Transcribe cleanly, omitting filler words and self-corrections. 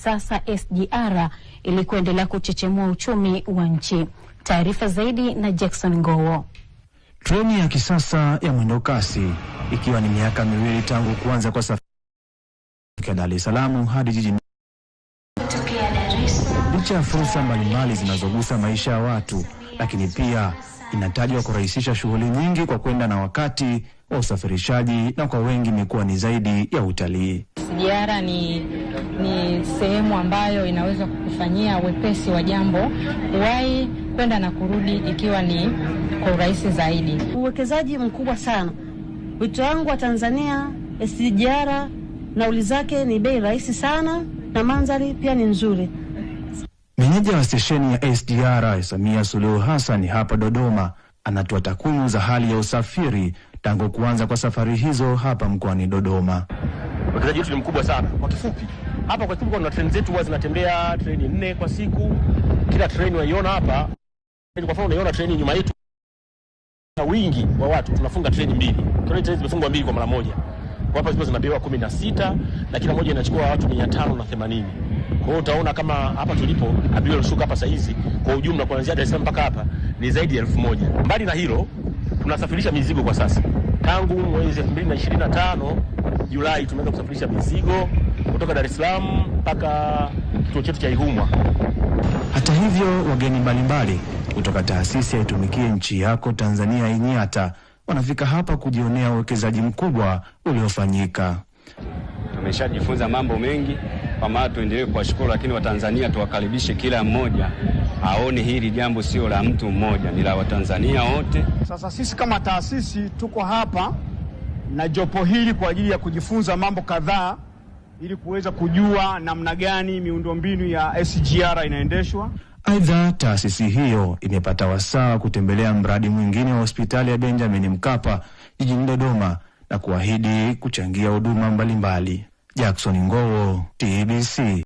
Sasa SGR ili kuendelea kuchechemua uchumi wa nchi. Taarifa zaidi na Jackson Ngowo. Treni ya kisasa ya mwendo kasi ikiwa ni miaka miwili tangu kuanza kwa safari ya Dar es Salaam hadi jijini. Licha ya fursa mbalimbali zinazogusa maisha ya watu, lakini pia inatajwa kurahisisha shughuli nyingi kwa kwenda na wakati wa usafirishaji, na kwa wengi imekuwa ni zaidi ya utalii. SGR ni sehemu ambayo inaweza kukufanyia wepesi wa jambo, kuwahi kwenda na kurudi ikiwa ni kwa urahisi zaidi. Uwekezaji mkubwa sana. Wito wangu wa Tanzania, SGR nauli zake ni bei rahisi sana na mandhari pia ni nzuri. Meneja wa stesheni ya SGR Samia Suluhu Hassan hapa Dodoma anatoa takwimu za hali ya usafiri tangu kuanza kwa safari hizo hapa mkoani Dodoma. Uwekezaji wetu ni mkubwa sana. Kwa kifupi, hapa kwa kifupi kuna treni zetu huwa zinatembea treni 4 kwa siku. Kila treni unaiona hapa, kwa mfano unaiona treni nyuma yetu, na wingi wa watu tunafunga treni 2. Treni zimefungwa 2 kwa mara moja. Kwa hapa zinabeba 16 na kila moja inachukua watu 580. Kwa hiyo utaona kama hapa tulipo abiria walishuka hapa saa hizi kwa ujumla kuanzia Dar es Salaam mpaka hapa ni zaidi ya 1000. Mbali na hilo, tunasafirisha mizigo kwa sasa. Tangu mwezi 2025 Julai tumeanza kusafirisha mizigo kutoka Dar es Salaam mpaka kituo chetu cha Ihumwa. Hata hivyo, wageni mbalimbali kutoka taasisi ya Itumikie Nchi Yako Tanzania INYATA wanafika hapa kujionea uwekezaji mkubwa uliofanyika. Tumeshajifunza mambo mengi, kwa maana tuendelee kuwashukuru, lakini Watanzania tuwakaribishe kila mmoja aone hili jambo sio la mtu mmoja, ni la Watanzania wote. Sasa sisi kama taasisi tuko hapa na jopo hili kwa ajili ya kujifunza mambo kadhaa ili kuweza kujua namna gani miundombinu ya SGR inaendeshwa. Aidha, taasisi hiyo imepata wasaa kutembelea mradi mwingine wa hospitali ya Benjamin Mkapa jijini Dodoma na kuahidi kuchangia huduma mbalimbali. Jackson Ngowo, TBC.